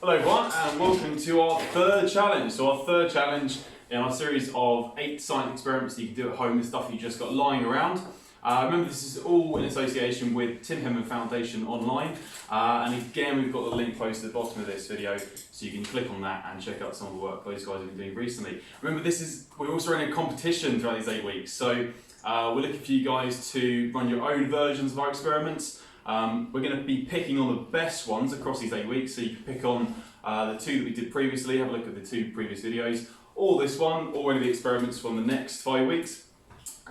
Hello everyone and welcome to our third challenge. So our third challenge in our series of 8 science experiments that you can do at home with stuff you just got lying around. Remember, this is all in association with Tim Henman Foundation online, and again we've got the link posted at the bottom of this video so you can click on that and check out some of the work those guys have been doing recently. Remember, we're also running a competition throughout these 8 weeks, so we're looking for you guys to run your own versions of our experiments. We're going to be picking on the best ones across these 8 weeks, so you can pick on the 2 that we did previously, have a look at the 2 previous videos, or this one, or any of the experiments from the next 5 weeks,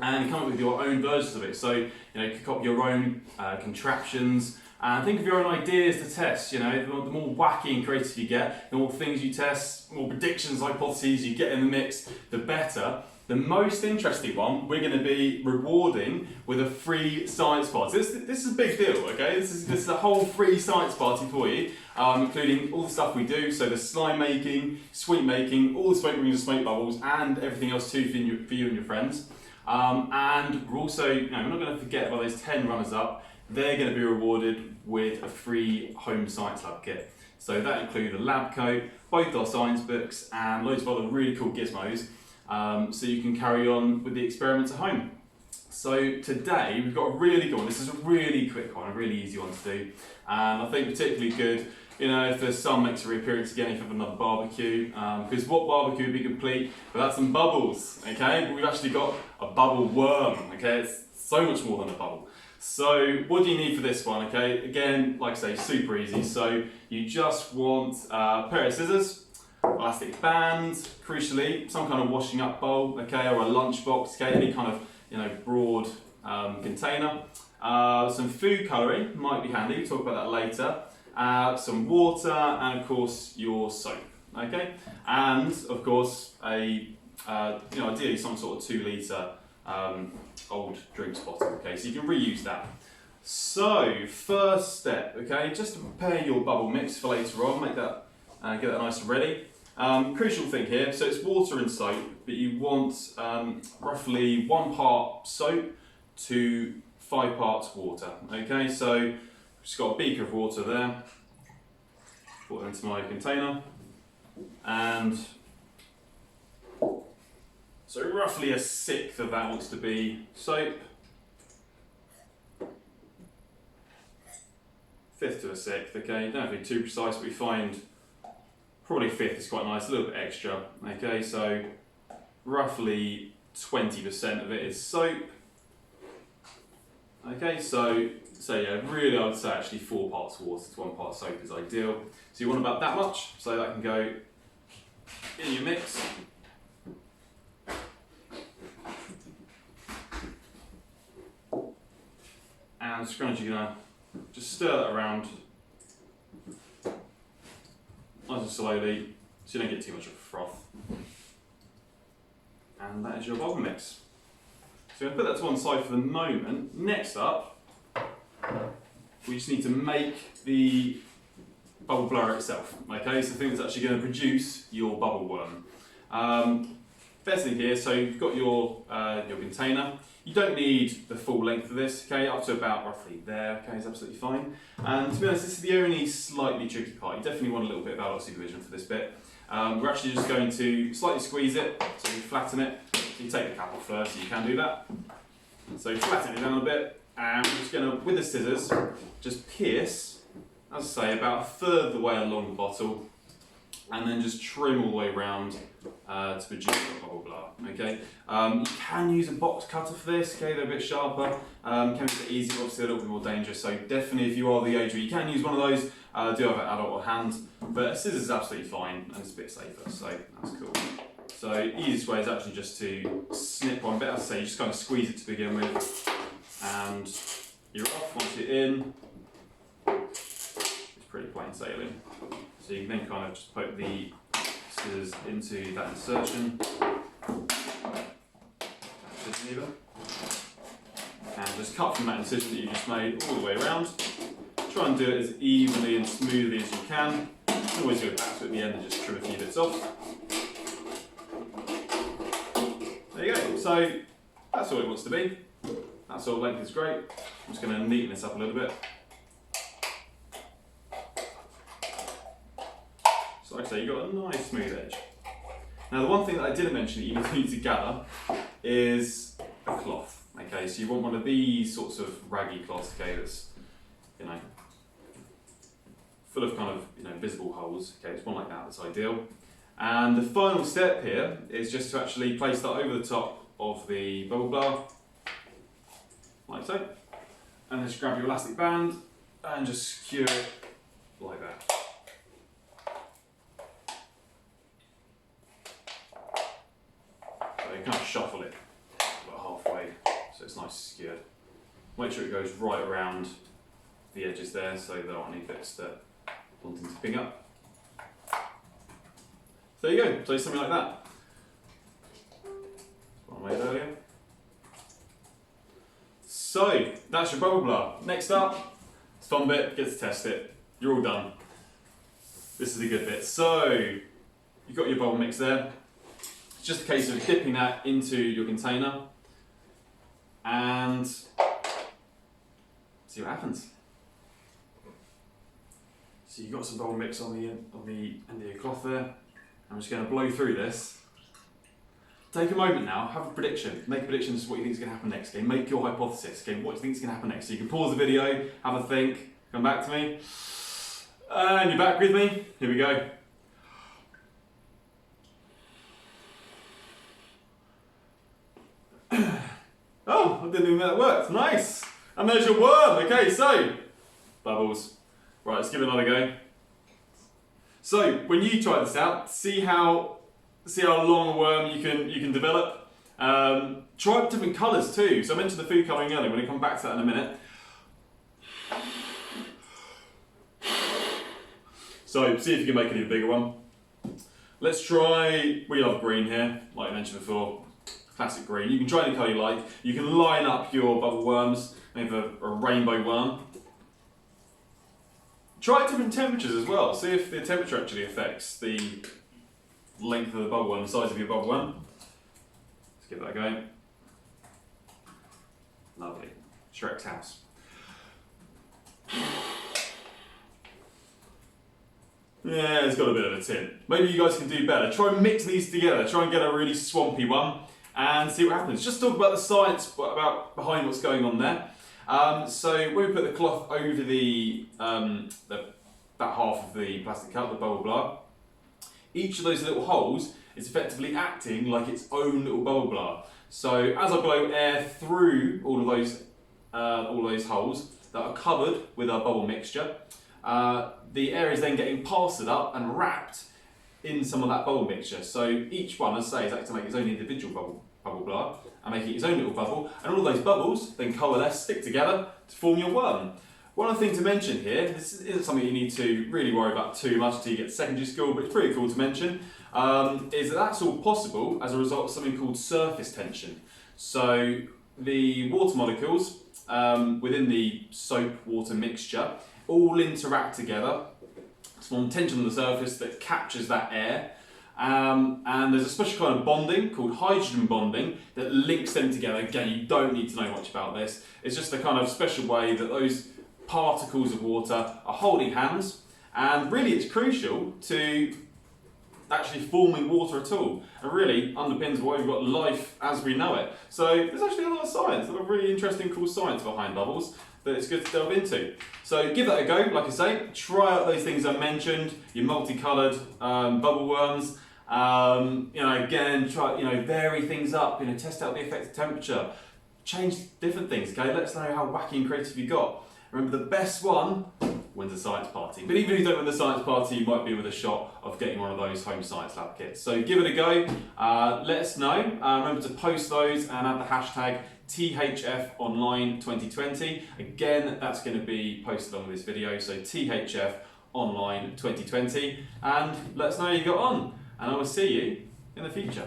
and come up with your own versions of it. So, kick up your own contraptions, and think of your own ideas to test. The more wacky and creative you get, the more things you test, more predictions, hypotheses you get in the mix, the better. The most interesting one we're going to be rewarding with a free science party. This is a big deal, okay? This is a whole free science party for you, including all the stuff we do, so the slime making, sweet making, all the smoke rings and smoke bubbles, and everything else too for you and your friends. And we're also, we're not going to forget about those 10 runners up. They're going to be rewarded with a free home science lab kit. So that includes a lab coat, both our science books, and loads of other really cool gizmos. So you can carry on with the experiments at home. So today we've got a really good one. This is a really quick one, a really easy one to do, and I think particularly good, if the sun makes a reappearance again, if you have another barbecue, because what barbecue would be complete without some bubbles, okay? But we've actually got a bubble worm, okay? It's so much more than a bubble. So what do you need for this one, okay? Again, like I say, super easy. So you just want a pair of scissors, elastic bands, crucially, some kind of washing up bowl, okay, or a lunch box, okay, any kind of broad container. Some food colouring might be handy, we'll talk about that later. Some water, and of course your soap, okay, and of course ideally some sort of 2 litre old drinks bottle, okay, so you can reuse that. So first step, okay, just to prepare your bubble mix for later on, make that get that nice and ready. Crucial thing here, so it's water and soap, but you want roughly 1 part soap to 5 parts water, okay, so just got a beaker of water there, put it into my container, and so roughly 1/6 of that wants to be soap, 1/5 to 1/6, okay, don't have to be too precise, but we find probably 1/5 is quite nice, a little bit extra, okay, so roughly 20% of it is soap, okay, so yeah, really I would say actually 4 parts water to 1 part soap is ideal. So you want about that much, so that can go in your mix. And scrunch, you're going to just stir that around nice and slowly so you don't get too much of a froth. And that is your bubble mix. So I'm going to put that to one side for the moment. Next up, we just need to make the bubble blower itself, okay? So the thing that's actually going to produce your bubble worm. First thing here, so you've got your container. You don't need the full length of this, okay? Up to about roughly there, okay, is absolutely fine. And to be honest, this is the only slightly tricky part. You definitely want a little bit of adult supervision for this bit. We're actually just going to slightly squeeze it, so you flatten it. So you take the cap off first, so you can do that. So flatten it down a bit. And we're just going to, with the scissors, just pierce, as I say, about 1/3 of the way along the bottle, and then just trim all the way around to produce a bubble blower, okay? You can use a box cutter for this, okay, they're a bit sharper, can be a bit easier, obviously a little bit more dangerous, so definitely if you are the age where you can use one of those, do have an adult at hand, but a scissors is absolutely fine, and it's a bit safer, so that's cool. So the easiest way is actually just to snip one bit, as I say, you just kind of squeeze it to begin with, and you're off. Once you're in, it's pretty plain sailing. So you can then kind of just poke the scissors into that insertion, and just cut from that incision that you just made all the way around. Try and do it as evenly and smoothly as you can. You can always go back to it at the end and just trim a few bits off. There you go. So that's all it wants to be. That sort of length is great. I'm just going to neaten this up a little bit. So like I say, you've got a nice smooth edge. Now the one thing that I didn't mention that you need to gather is a cloth. Okay, so you want one of these sorts of raggy cloths, okay, that's, you know, full of kind of, you know, visible holes. Okay, it's one like that, that's ideal. And the final step here is just to actually place that over the top of the bubble blower, like so. And then just grab your elastic band and just secure it like that. So you kind of shuffle it about halfway so it's nice and secured. Make sure it goes right around the edges there so there aren't any bits that wanting to ping up. So there you go, so something like that. One I made earlier. So that's your bubble blower. Next up, it's fun bit, get to test it. You're all done. This is the good bit. So you've got your bubble mix there. It's just a case of dipping that into your container and see what happens. So you've got some bubble mix on the end of your cloth there. I'm just going to blow through this. Take a moment now, have a prediction. Make a prediction as to what you think is going to happen next. Okay, make your hypothesis. Okay, what do you think is going to happen next? So you can pause the video, have a think, come back to me. And you're back with me. Here we go. Oh, I didn't even know that worked. Nice. And there's your worm. Okay, so bubbles. Right, let's give it another go. So when you try this out, see how long a worm you can develop. Try different colours too. So I mentioned the food colouring earlier. We're going to come back to that in a minute. So see if you can make an even bigger one. Let's try, we love green here, like I mentioned before. Classic green. You can try any colour you like. You can line up your bubble worms, maybe a rainbow worm. Try at different temperatures as well. See if the temperature actually affects the length of the bubble worm, the size of your bubble worm. Let's give that a go. Lovely. Shrek's house. Yeah, it's got a bit of a tint. Maybe you guys can do better. Try and mix these together. Try and get a really swampy one and see what happens. Just talk about the science about behind what's going on there. So when we put the cloth over that half of the plastic cup, the bubble blower, each of those little holes is effectively acting like its own little bubble blower. So as I blow air through all of those holes that are covered with our bubble mixture, the air is then getting pasted up and wrapped in some of that bubble mixture. So each one, as I say, is acting like its own individual bubble blower and making its own little bubble, and all those bubbles then coalesce, stick together to form your worm. One other thing to mention here, this isn't something you need to really worry about too much until you get to secondary school, but it's pretty cool to mention, is that that's all possible as a result of something called surface tension. So the water molecules within the soap-water mixture all interact together to form tension on the surface that captures that air. And there's a special kind of bonding called hydrogen bonding that links them together. Again, you don't need to know much about this. It's just a kind of special way that those particles of water are holding hands, and really it's crucial to actually forming water at all, and really underpins why we've got life as we know it. So there's actually a lot of science, a lot of really interesting, cool science behind bubbles that it's good to delve into. So give that a go, like I say, try out those things I mentioned, your multicoloured bubble worms. Again, try, vary things up, test out the effect of temperature, change different things, okay? Let us know how wacky and creative you got. Remember, the best one wins a science party. But even if you don't win the science party, you might be with a shot of getting one of those home science lab kits. So give it a go, let us know. Remember to post those and add the hashtag THFOnline2020. Again, that's going to be posted on this video, so THFOnline2020. And let us know how you got on. And I will see you in the future.